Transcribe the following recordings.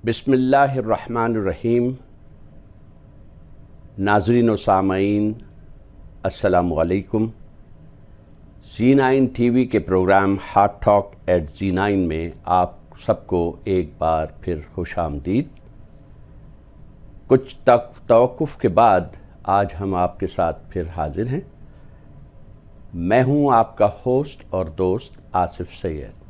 بسم اللہ الرحمن الرحیم. ناظرین و سامعین السلام علیکم. Z9 ٹی وی کے programme heart talk at Z9 میں آپ سب کو ایک بار پھر خوش آمدید. کچھ توقف کے بعد آج ہم آپ کے ساتھ پھر حاضر ہیں. میں ہوں آپ کا ہوسٹ اور دوست آصف سید.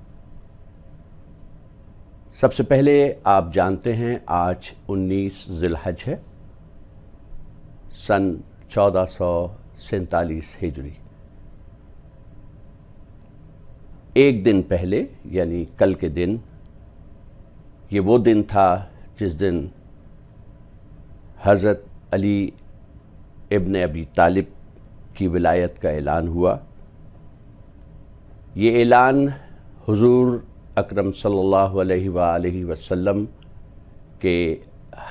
سب سے پہلے آپ جانتے ہیں آج 19 ذی الحج ہے، سن 1447 ہجری. ایک دن پہلے یعنی کل کے دن، یہ وہ دن تھا جس دن حضرت علی ابن ابی طالب کی ولایت کا اعلان ہوا. یہ اعلان حضور اکرم صلی اللہ علیہ وآلہ وسلم کے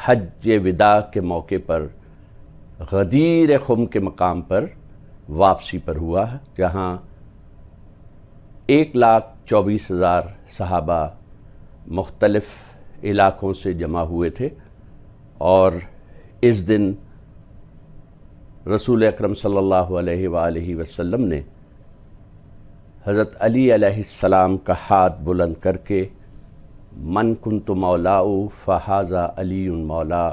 حج وداع کے موقع پر غدیر خم کے مقام پر واپسی پر ہوا، جہاں 1,24,000 صحابہ مختلف علاقوں سے جمع ہوئے تھے. اور اس دن رسول اکرم صلی اللہ علیہ وآلہ وسلم نے حضرت علی علیہ السلام کا ہاتھ بلند کر کے من کنت مولاؤ فہذا علی مولا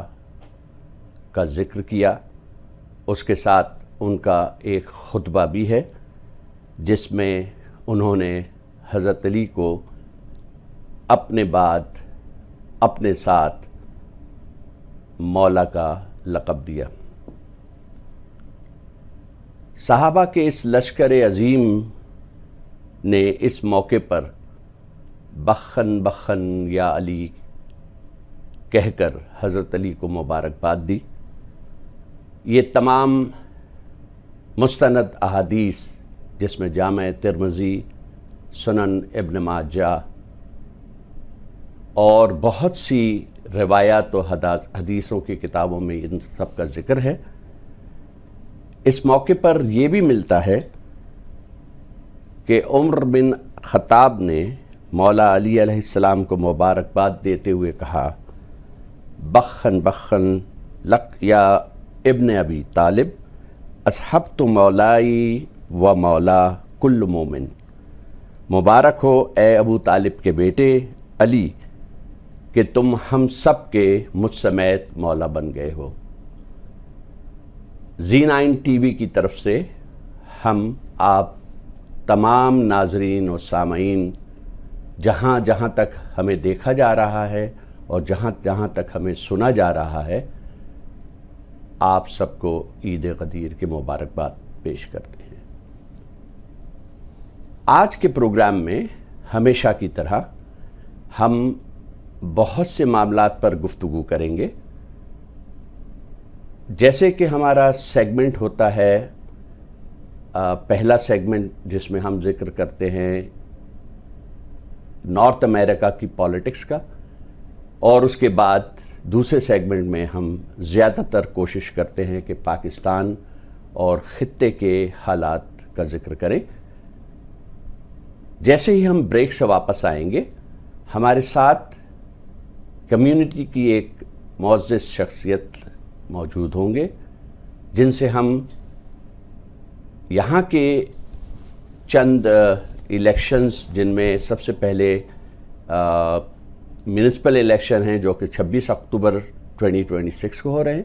کا ذکر کیا. اس کے ساتھ ان کا ایک خطبہ بھی ہے جس میں انہوں نے حضرت علی کو اپنے بعد اپنے ساتھ مولا کا لقب دیا. صحابہ کے اس لشکر عظیم نے اس موقع پر بخن بخن یا علی کہہ کر حضرت علی کو مبارکباد دی. یہ تمام مستند احادیث جس میں جامع ترمذی، سنن ابن ماجہ اور بہت سی روایات و حدیثوں کی کتابوں میں ان سب کا ذکر ہے. اس موقع پر یہ بھی ملتا ہے کہ عمر بن خطاب نے مولا علی علیہ السلام کو مبارکباد دیتے ہوئے کہا، بخن بخن لک یا ابن ابی طالب، اصحبت مولائی و مولا کل مومن. مبارک ہو اے ابو طالب کے بیٹے علی کہ تم ہم سب کے مجھ سمیت مولا بن گئے ہو. Z9 ٹی وی کی طرف سے ہم آپ تمام ناظرین و سامعین جہاں جہاں تک ہمیں دیکھا جا رہا ہے اور جہاں جہاں تک ہمیں سنا جا رہا ہے، آپ سب کو عید غدیر کی مبارکباد پیش کرتے ہیں. آج کے پروگرام میں ہمیشہ کی طرح ہم بہت سے معاملات پر گفتگو کریں گے. جیسے کہ ہمارا سیگمنٹ ہوتا ہے، پہلا سیگمنٹ جس میں ہم ذکر کرتے ہیں نارتھ امریکہ کی پالیٹکس کا، اور اس کے بعد دوسرے سیگمنٹ میں ہم زیادہ تر کوشش کرتے ہیں کہ پاکستان اور خطے کے حالات کا ذکر کریں. جیسے ہی ہم بریک سے واپس آئیں گے، ہمارے ساتھ کمیونٹی کی ایک معزز شخصیت موجود ہوں گے جن سے ہم یہاں کے چند الیکشنز، جن میں سب سے پہلے میونسپل الیکشن ہیں جو کہ 26 اکتوبر 2026 کو ہو رہے ہیں،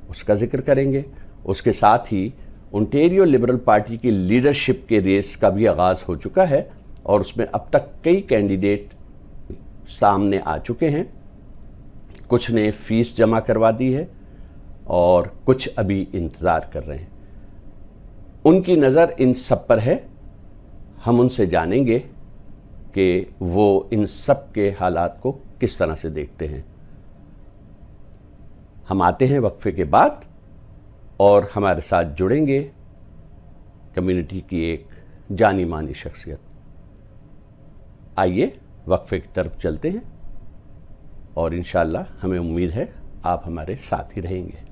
اس کا ذکر کریں گے. اس کے ساتھ ہی انٹیریو لبرل پارٹی کی لیڈرشپ کے ریس کا بھی آغاز ہو چکا ہے اور اس میں اب تک کئی کینڈیڈیٹ سامنے آ چکے ہیں. کچھ نے فیس جمع کروا دی ہے اور کچھ ابھی انتظار کر رہے ہیں. ان کی نظر ان سب پر ہے. ہم ان سے جانیں گے کہ وہ ان سب کے حالات کو کس طرح سے دیکھتے ہیں. ہم آتے ہیں وقفے کے بعد اور ہمارے ساتھ جڑیں گے کمیونٹی کی ایک جانی مانی شخصیت. آئیے وقفے کی طرف چلتے ہیں اور انشاءاللہ ہمیں امید ہے آپ ہمارے ساتھ ہی رہیں گے.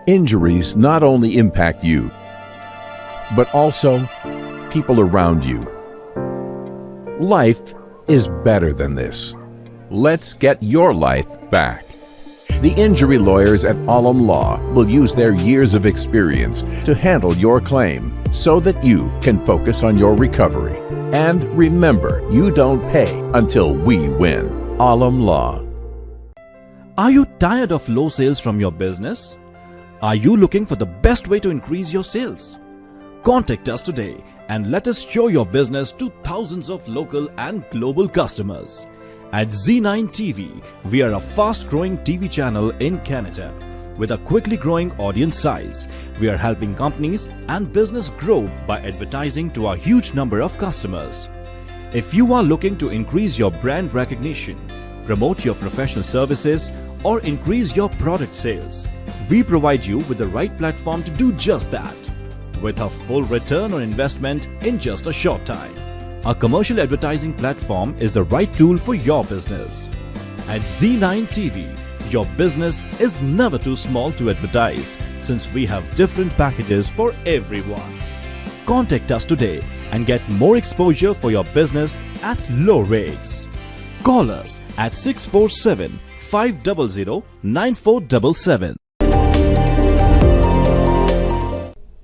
Injuries not only impact you, but also people around you. Life is better than this. Let's get your life back. The injury lawyers at Alam Law will use their years of experience to handle your claim so that you can focus on your recovery. And remember, you don't pay until we win. Alam Law. Are you tired of low sales from your business? Are you looking for the best way to increase your sales? Contact us today and let us show your business to thousands of local and global customers. At Z9 TV, we are a fast-growing TV channel in Canada. With a quickly growing audience size, we are helping companies and business grow by advertising to a huge number of customers. If you are looking to increase your brand recognition, promote your professional services, or increase your product sales, we provide you with the right platform to do just that, with a full return on investment in just a short time. A commercial advertising platform is the right tool for your business. At Z9 TV, your business is never too small to advertise, since we have different packages for everyone. Contact us today and get more exposure for your business at low rates. Call us at 647-500-9477.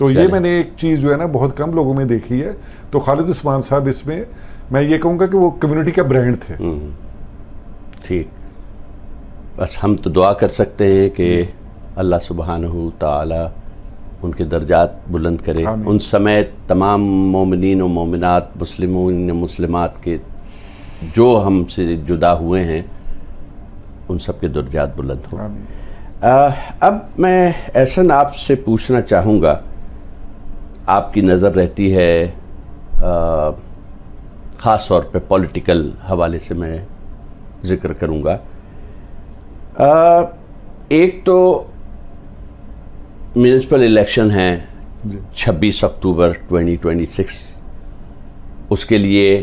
تو یہ میں نے ایک چیز جو ہے نا بہت کم لوگوں میں دیکھی ہے. تو خالد عثمان صاحب اس میں یہ کہوں گا کہ وہ کمیونٹی کا برانڈ تھے. ٹھیک. بس ہم تو دعا کر سکتے ہیں کہ اللہ سبحانہ تعالی ان کے درجات بلند کرے. ان سمیت تمام مومنین و مومنات، مسلمین و مسلمات کے جو ہم سے جدا ہوئے ہیں ان سب کے درجات بلند ہوں. اب میں احسن آپ سے پوچھنا چاہوں گا، آپ کی نظر رہتی ہے خاص طور پہ پولیٹیکل حوالے سے میں ذکر کروں گا. ایک تو میونسپل الیکشن ہیں 26 اکتوبر 2026. اس کے لیے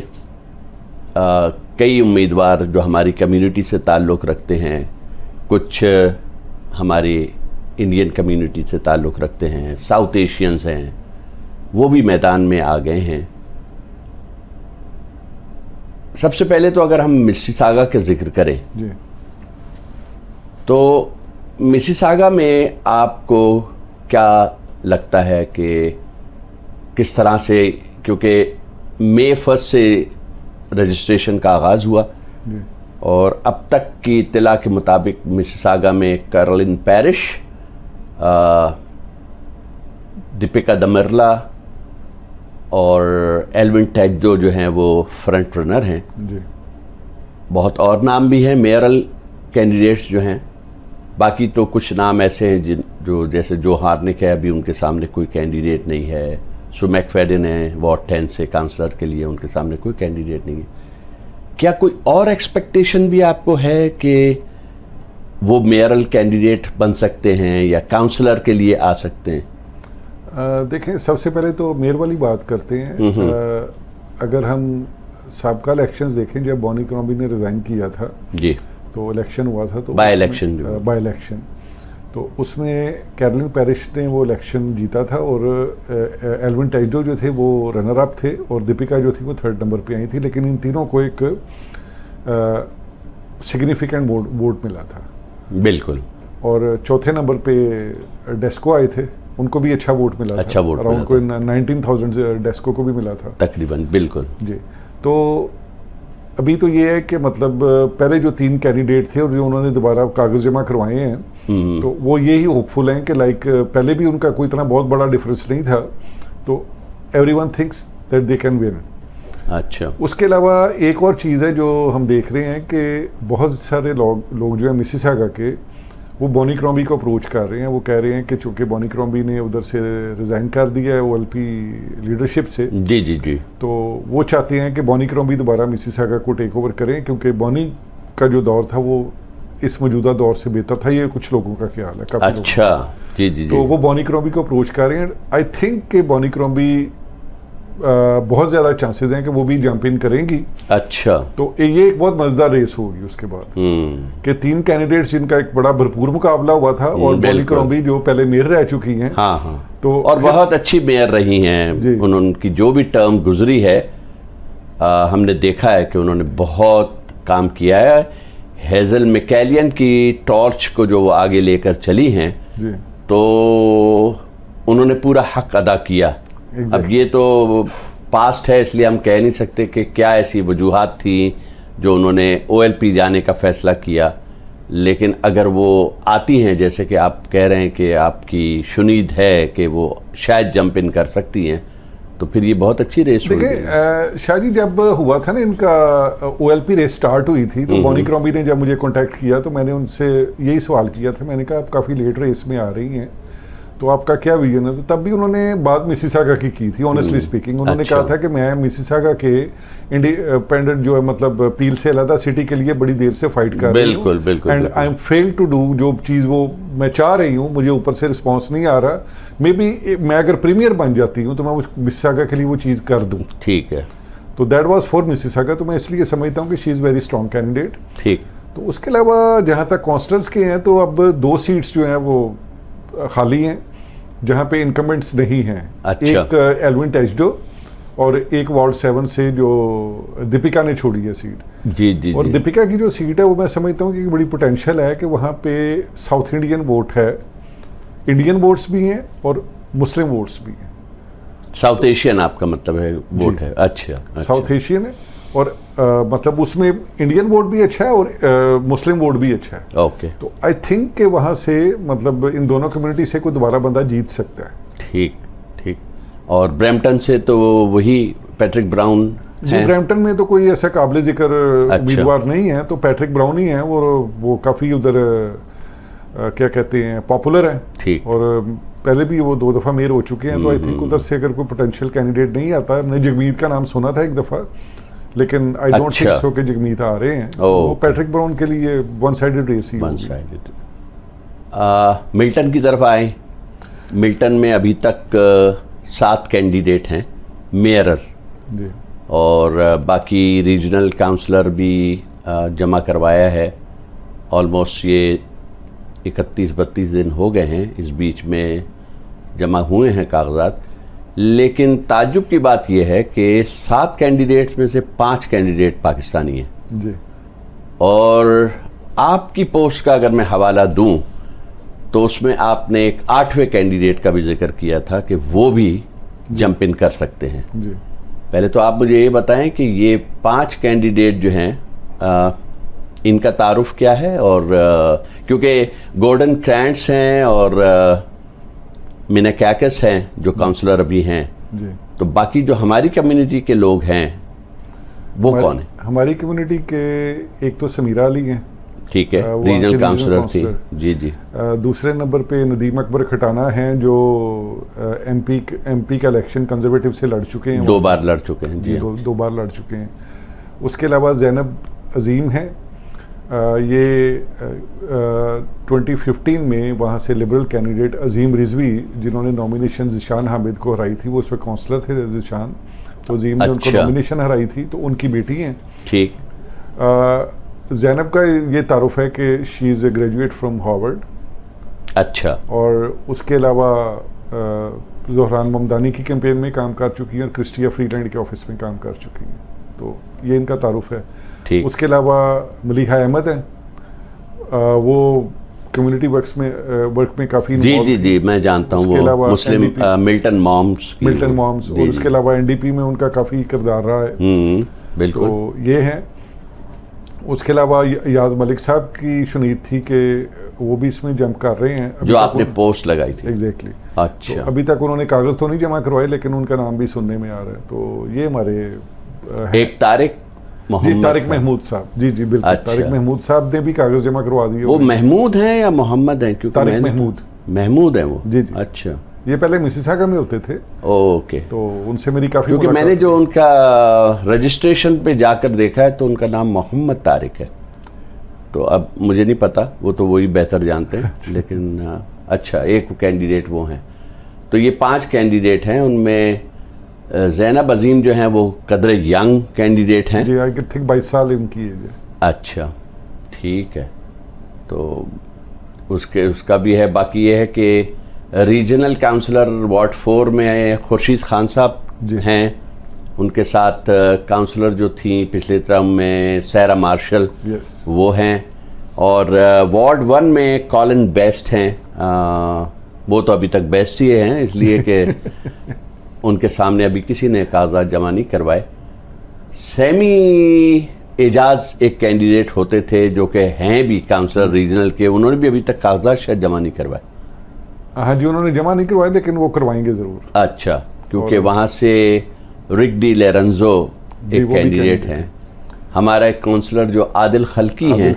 کئی امیدوار جو ہماری کمیونٹی سے تعلق رکھتے ہیں، کچھ ہماری انڈین کمیونٹی سے تعلق رکھتے ہیں، ساؤتھ ایشینز ہیں، وہ بھی میدان میں آ گئے ہیں. سب سے پہلے تو اگر ہم مسیساگا کا ذکر کریں تو مسیساگا میں آپ کو کیا لگتا ہے کہ کس طرح سے، کیونکہ مئی 1 سے رجسٹریشن کا آغاز ہوا اور اب تک کی اطلاع کے مطابق مسیساگا میں کیرولین پیرش، دیپیکا دمرلا اور ایلون ٹیجو جو ہیں وہ فرنٹ رنر ہیں. بہت اور نام بھی ہیں میئرل کینڈیڈیٹس جو ہیں. باقی تو کچھ نام ایسے ہیں جو جیسے جو ہارنک ہے، ابھی ان کے سامنے کوئی کینڈیڈیٹ نہیں ہے. سو میک فیڈن ہیں وارڈ 10 سے کاؤنسلر کے لیے، ان کے سامنے کوئی کینڈیڈیٹ نہیں ہے. کیا کوئی اور ایکسپیکٹیشن بھی آپ کو ہے کہ وہ میئرل کینڈیڈیٹ بن سکتے ہیں یا کاؤنسلر کے لیے آ سکتے ہیں؟ دیکھیں، سب سے پہلے تو میئر والی بات کرتے ہیں. اگر ہم سابقہ الیکشنز دیکھیں، جب بونی کرومبی نے ریزائن کیا تھا جی تو الیکشن ہوا تھا، تو بائی الیکشن تو اس میں کیرولین پیرش نے وہ الیکشن جیتا تھا اور ایلون ٹیجو جو تھے وہ رنر اپ تھے اور دیپیکا جو تھی وہ 3rd نمبر پہ آئی تھی. لیکن ان تینوں کو ایک سگنیفیکنٹ ووٹ ملا تھا. بالکل. اور چوتھے نمبر پہ ڈیسکو آئے تھے، ان کو بھی اچھا ووٹ ملا تھا. اراؤنڈ کوئی 19,000 ڈیسکو کو بھی ملا تھا تقریباً. بالکل جی. تو ابھی تو یہ ہے کہ مطلب پہلے جو 3 کینڈیڈیٹ تھے اور جو انہوں نے دوبارہ کاغذ جمع کروائے ہیں تو وہ یہی ہوپ فل ہیں کہ لائک پہلے بھی ان کا کوئی اتنا بہت بڑا ڈفرینس نہیں تھا. تو every one thinks that they can one. اچھا. اس کے علاوہ ایک اور چیز ہے جو ہم دیکھ رہے ہیں کہ بہت سارے لوگ جو ہیں مسیساگا کے، وہ بونی کرومبی کو اپروچ کر رہے ہیں. وہ کہہ رہے ہیں کہ چونکہ بونی کرومبی نے ادھر سے ریزائن کر دیا ہے OLP لیڈرشپ سے، جی تو وہ چاہتے ہیں کہ بونی کرومبی دوبارہ مسیساگا کو ٹیک اوور کریں، کیونکہ بونی کا جو دور تھا وہ اس موجودہ دور سے بہتر تھا. یہ کچھ لوگوں کا خیال ہے. اچھا جی. تو وہ بونی کرومبی کو اپروچ کر رہے ہیں. آئی تھنک کہ بونی کرومبی بہت زیادہ چانسز ہیں کہ وہ بھی جمپ ان کریں گی. اچھا. تو یہ ایک بہت مزیدار ریس ہوگی اس کے بعد کہ 3 کینڈیڈیٹس جن کا ایک بڑا بھرپور مقابلہ ہوا تھا اور بونی کرومبی جو پہلے میئر رہ چکی ہیں تو اور بہت اچھی میئر رہی ہیں. ان کی جو بھی ٹرم گزری ہے ہم نے دیکھا ہے کہ انہوں نے بہت کام کیا ہے. ہیزل میکیلین کی ٹارچ کو جو وہ آگے لے کر چلی ہیں تو انہوں نے پورا حق ادا کیا. اب یہ تو پاسٹ ہے، اس لیے ہم کہہ نہیں سکتے کہ کیا ایسی وجوہات تھیں جو انہوں نے OLP جانے کا فیصلہ کیا. لیکن اگر وہ آتی ہیں جیسے کہ آپ کہہ رہے ہیں کہ آپ کی شنید ہے کہ وہ شاید جمپ ان کر سکتی ہیں، تو پھر یہ بہت اچھی ریس ہوئی. دیکھیں شاہ جی، جب ہوا تھا نا ان کا OLP ریس سٹارٹ ہوئی تھی تو بونی کرومبی نے جب مجھے کانٹیکٹ کیا تو میں نے ان سے یہی سوال کیا تھا. میں نے کہا آپ کافی لیٹ ریس میں آ رہی ہیں تو آپ کا کیا ویژن ہے؟ تو تب بھی انہوں نے بات مسیساگا کی تھی. آنیسٹلی اسپیکنگ انہوں نے کہا تھا کہ میں مسیساگا کے انڈیپینڈنٹ جو ہے مطلب پیل سے علیحدہ سٹی کے لیے بڑی دیر سے فائٹ کر رہی ہوں and I am fail to do جو چیز وہ میں چاہ رہی ہوں. مجھے اوپر سے رسپانس نہیں آ رہا. مے بی میں اگر پریمیئر بن جاتی ہوں تو میں مسیساگا کے لیے وہ چیز کر دوں. ٹھیک ہے. تو دیٹ واز فار مسیساگا. تو میں اس لیے سمجھتا ہوں کہ شی از ویری اسٹرانگ کینڈیڈیٹ. ٹھیک. تو اس کے علاوہ جہاں تک کونسلرز کے ہیں تو اب 2 سیٹس جو ہیں وہ خالی ہیں جہاں پہ انکمبنٹس نہیں ہیں. ایک ایلون ٹیجو اور ایک وارڈ 7 سے جو دیپیکا نے چھوڑی ہے سیٹ. جی. اور دیپیکا کی جو سیٹ ہے وہ میں سمجھتا ہوں کہ بڑی پوٹینشیل ہے کہ وہاں پہ ساؤتھ انڈین ووٹ ہے, انڈین ووٹس بھی ہیں اور مسلم ووٹس بھی ہیں. ساؤتھ ایشین آپ کا مطلب ہے ووٹ ہے؟ اچھا ساؤتھ ایشین ہے اور مطلب اس میں انڈین ووٹ بھی اچھا ہے اور مسلم ووٹ بھی اچھا ہے. اوکے. تو آئی تھنک کہ وہاں سے مطلب ان دونوں کمیونٹی سے کوئی دوبارہ بندہ جیت سکتا ہے. ٹھیک ٹھیک. اور برمپٹن سے تو وہی پیٹرک براؤن جی, برمپٹن میں تو کوئی ایسا قابل ذکر امیدوار نہیں ہے, تو پیٹرک براؤن ہی ہیں. وہ کافی ادھر کیا کہتے ہیں پاپولر ہیں. ٹھیک. اور پہلے بھی وہ 2 دفعہ میئر ہو چکے ہیں. تو آئی تھنک ادھر سے اگر کوئی پوٹینشیل کینڈیڈیٹ نہیں آتا, ہم نے جگمیت کا نام سنا تھا ایک دفعہ, لیکن آئی ڈونٹ تھنک سو کہ جگمیت آ رہے ہیں. وہ پیٹرک براؤن کے لیے ون سائیڈڈ ریس ہی ہوگی. ملٹن کی طرف آئیں. ملٹن میں ابھی تک 7 کینڈیڈیٹ ہیں میئر, جی, اور باقی ریجنل کاؤنسلر بھی جمع کروایا ہے. آلموسٹ یہ 31-32 دن ہو گئے ہیں اس بیچ میں جمع ہوئے ہیں کاغذات. لیکن تعجب کی بات یہ ہے کہ 7 کینڈیڈیٹس میں سے 5 کینڈیڈیٹ پاکستانی ہیں. جی, اور آپ کی پوسٹ کا اگر میں حوالہ دوں تو اس میں آپ نے ایک 8ویں کینڈیڈیٹ کا بھی ذکر کیا تھا کہ وہ بھی جمپ ان کر سکتے ہیں. جی, پہلے تو آپ مجھے یہ بتائیں کہ یہ 5 کینڈیڈیٹ جو ہیں ان کا تعارف کیا ہے, اور کیونکہ گورڈن کرینٹس ہیں اور مینیکیکس ہیں جو کاؤنسلر ابھی ہیں, جی, تو باقی جو ہماری کمیونٹی کے لوگ ہیں وہ کون ہیں؟ ہماری کمیونٹی کے ایک تو سمیرہ علی ہیں. ٹھیک ہے, ریجنل کاؤنسلر تھی. جی جی. دوسرے نمبر پہ ندیم اکبر کھٹانہ ہیں جو ایم پی کا الیکشن کنزرویٹو سے لڑ چکے ہیں. 2 بار لڑ چکے ہیں. جی, 2 بار لڑ چکے ہیں. اس کے علاوہ زینب عظیم ہیں. یہ 2015 میں وہاں سے لبرل کینڈیڈیٹ عظیم رضوی جنہوں نے نامینیشن ذیشان حامد کو ہرائی تھی, وہ اس وقت کونسلر تھے ذیشان, تو عظیم نے ان کو نامینیشن ہرائی تھی, تو ان کی بیٹی ہیں. ٹھیک. زینب کا یہ تعارف ہے کہ شی از اے گریجویٹ فرام ہارورڈ. اچھا. اور اس کے علاوہ زہران ممدانی کی کیمپین میں کام کر چکی ہیں اور کرسٹیا فری لینڈ کے آفس میں کام کر چکی ہیں. تو یہ ان کا تعارف ہے. اس کے علاوہ ملیحہ احمد ہیں, وہ کمیونٹی ورک میں کافی جی جی جی میں جانتا ہوں. وہ مسلم ملٹن مامز, اور اس کے علاوہ این ڈی پی میں ان کا کافی کردار رہا ہے. بالکل. تو یہ ہیں. اس کے علاوہ یاز ملک صاحب کی شنید تھی کہ وہ بھی اس میں جمپ کر رہے ہیں, جو آپ نے پوسٹ لگائی تھی. ایگزیکٹلی. اچھا. ابھی تک انہوں نے کاغذ تو نہیں جمع کروائے, لیکن ان کا نام بھی سننے میں آ رہا ہے. تو یہ ہمارے ایک طارق محمود صاحب. جی جی بالکل. طارق محمود صاحب نے بھی کاغذ جمع کروا دیے. وہ محمود ہیں یا محمد ہیں؟ طارق محمود ہیں وہ. جی جی. اچھا. یہ پہلے مسیساگا میں ہوتے تھے. اوکے. تو ان سے میری کافی, کیونکہ میں نے جو ان کا رجسٹریشن پہ جا کر دیکھا ہے تو ان کا نام محمد طارق ہے. تو اب مجھے نہیں پتا, وہ تو وہی بہتر جانتے ہیں. لیکن اچھا, ایک کینڈیڈیٹ وہ ہیں. تو یہ 5 کینڈیڈیٹ ہیں. ان میں زینب عظیم جو ہیں وہ قدر ینگ کینڈیڈیٹ ہیں. جی, آئی تھنک 22 سال ان کی ایج ہے. اچھا ٹھیک ہے. تو اس کا بھی ہے. باقی یہ ہے کہ ریجنل کاؤنسلر وارڈ 4 میں خورشید خان صاحب ہیں. ان کے ساتھ کاؤنسلر جو تھیں پچھلے ٹرم میں سیرا مارشل, وہ ہیں. اور وارڈ 1 میں کالن بیسٹ ہیں. وہ تو ابھی تک بیسٹ ہی ہیں, اس لیے کہ ان کے سامنے ابھی کسی نے کاغذات جمع نہیں کروائے. سیمی اعجاز ایک کینڈیڈیٹ ہوتے تھے جو کہ ہیں بھی کاؤنسلر ریجنل کے, انہوں نے بھی ابھی تک کاغذات شاید جمع نہیں کروائے. ہاں جی, انہوں نے جمع نہیں کروائے, لیکن وہ کروائیں گے ضرور. اچھا, کیونکہ وہاں سے رک ڈی لیرنزو ایک کینڈیڈیٹ ہیں. ہمارا ایک کونسلر جو عادل خلقی ہیں,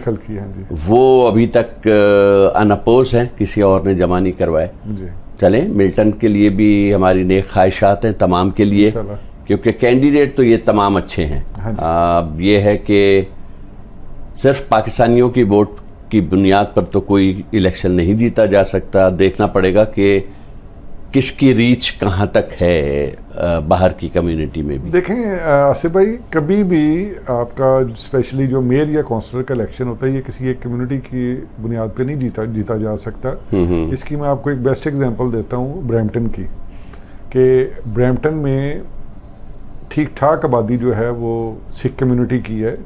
وہ ابھی تک اناپوز ہیں, کسی اور نے جمع نہیں کروائے. چلیں, ملٹن کے لیے بھی ہماری نیک خواہشات ہیں تمام کے لیے, کیونکہ کینڈیڈیٹ تو یہ تمام اچھے ہیں. اب یہ ہے کہ صرف پاکستانیوں کی ووٹ کی بنیاد پر تو کوئی الیکشن نہیں جیتا جا سکتا. دیکھنا پڑے گا کہ کس کی ریچ کہاں تک ہے باہر کی کمیونٹی میں بھی. دیکھیں آصف بھائی, کبھی بھی آپ کا اسپیشلی جو میئر یا کونسلر کا الیکشن ہوتا ہے, یہ کسی ایک کمیونٹی کی بنیاد پہ نہیں جیتا جا سکتا. اس کی میں آپ کو ایک بیسٹ ایگزامپل دیتا ہوں برمپٹن کی, کہ برمپٹن میں ٹھیک ٹھاک آبادی جو ہے وہ سکھ کمیونٹی کی ہے.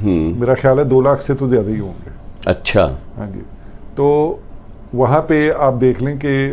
میرا خیال ہے 2 لاکھ سے تو زیادہ ہی ہوں گے. اچھا. ہاں جی. تو وہاں پہ آپ دیکھ لیں کہ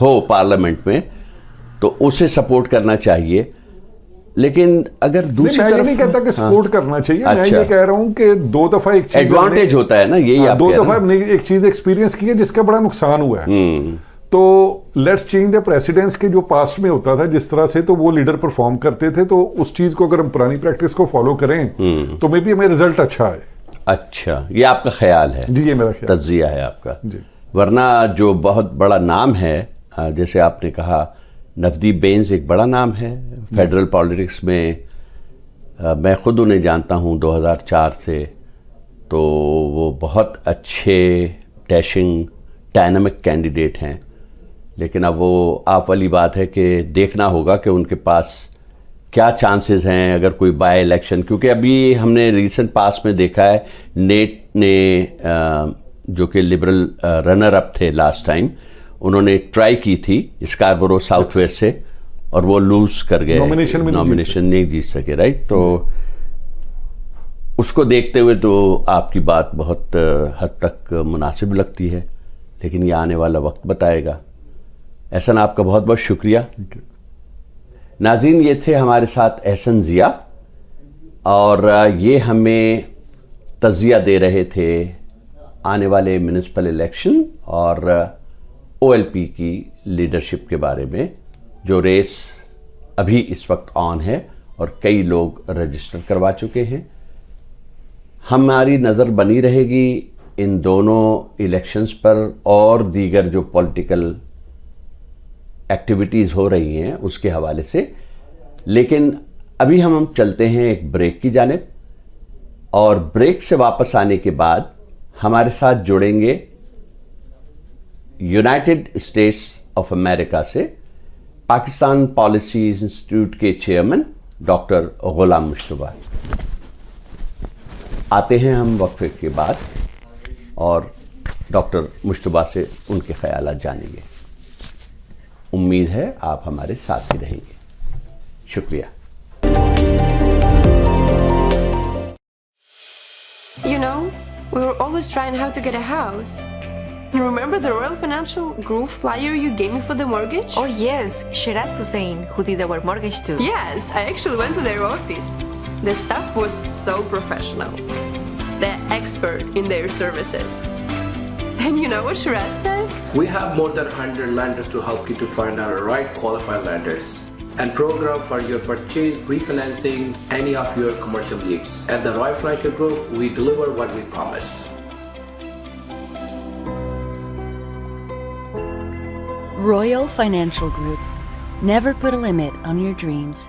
ہو پارلیمنٹ میں تو اسے سپورٹ کرنا چاہیے. لیکن اگر دوسری میں طرف یہ نہیں کہتا کہ سپورٹ کرنا چاہیے, میں اچھا. یہ کہہ رہا ہوں کہ 2 دفعہ ایک چیز ایڈوانٹیج ہوتا ہے نا, یہی آپ 2 کہہ رہے دفعہ ہیں. نے ایک چیز ایکسپیرینس کی ہے جس کا بڑا نقصان ہوا ہے. تو لیٹس چینج دا پریسیڈنٹس کے جو پاسٹ میں ہوتا تھا جس طرح سے, تو وہ لیڈر پرفارم کرتے تھے, تو اس چیز کو اگر ہم پرانی پریکٹس کو فالو کریں تو مے بی ہمیں رزلٹ اچھا ہے. اچھا, یہ آپ کا خیال ہے؟ جی, یہ میرا خیال تجزیہ ہے آپ کا. جی. ورنہ جو بہت بڑا نام ہے, جیسے آپ نے کہا نفدیپ بینز ایک بڑا نام ہے فیڈرل پالیٹکس میں. میں خود انہیں جانتا ہوں 2004 سے, تو وہ بہت اچھے ڈیشنگ ڈائنامک کینڈیڈیٹ ہیں. لیکن اب وہ آپ والی بات ہے کہ دیکھنا ہوگا کہ ان کے پاس کیا چانسز ہیں اگر کوئی بائی الیکشن, کیونکہ ابھی ہم نے ریسنٹ پاس میں دیکھا ہے نیٹ نے جو کہ لبرل رنر اپ تھے لاسٹ ٹائم, انہوں نے ٹرائی کی تھی اسکاربورو ساؤتھ ویسٹ سے اور وہ لوز کر گئے, نامینیشن نہیں جیت سکے, رائٹ. تو اس کو دیکھتے ہوئے تو آپ کی بات بہت حد تک مناسب لگتی ہے, لیکن یہ آنے والا وقت بتائے گا. احسن, آپ کا بہت بہت شکریہ. ناظرین, یہ تھے ہمارے ساتھ احسن ضیاء, اور یہ ہمیں تجزیہ دے رہے تھے آنے والے میونسپل الیکشن اور او ایل پی کی لیڈرشپ کے بارے میں, جو ریس ابھی اس وقت آن ہے اور کئی لوگ رجسٹر کروا چکے ہیں. ہماری نظر بنی رہے گی ان دونوں الیکشنز پر اور دیگر جو پولیٹیکل ایکٹیویٹیز ہو رہی ہیں اس کے حوالے سے. لیکن ابھی ہم چلتے ہیں ایک بریک کی جانب, اور بریک سے واپس آنے کے بعد ہمارے ساتھ جڑیں گے یونائٹڈ اسٹیٹس آف امریکہ سے پاکستان پالیسیز انسٹیٹیوٹ کے چیئرمین ڈاکٹر غلام مشتبہ. آتے ہیں ہم وقفے کے بعد اور ڈاکٹر مشتبہ سے ان کے خیالات جانیں گے. امید ہے آپ ہمارے ساتھ ہی رہیں گے. شکریہ. You know, we were always trying how to get a house. Remember the Royal Financial Group flyer you gave me for the mortgage? Oh yes, Shiraz Hussain, who did our mortgage too. Yes, I actually went to their office. The staff was so professional. They're expert in their services. And you know what Shiraz said? We have more than 100 lenders to help you to find our right qualified lenders and program for your purchase, refinancing, any of your commercial needs. At the Royal Financial Group, we deliver what we promise. Royal Financial Group. Never put a limit on your dreams.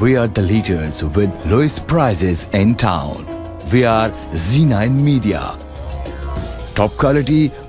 we are the leaders with lowest prices in town. We are Z9 Media. Top quality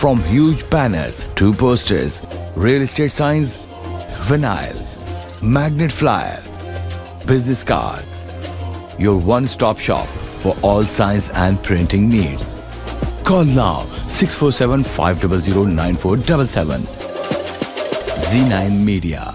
from huge banners to posters, real estate signs, vinyl, magnet flyer, business card. Your one-stop shop for all signs and printing needs. Call now 647-500-9477. Z9 Media.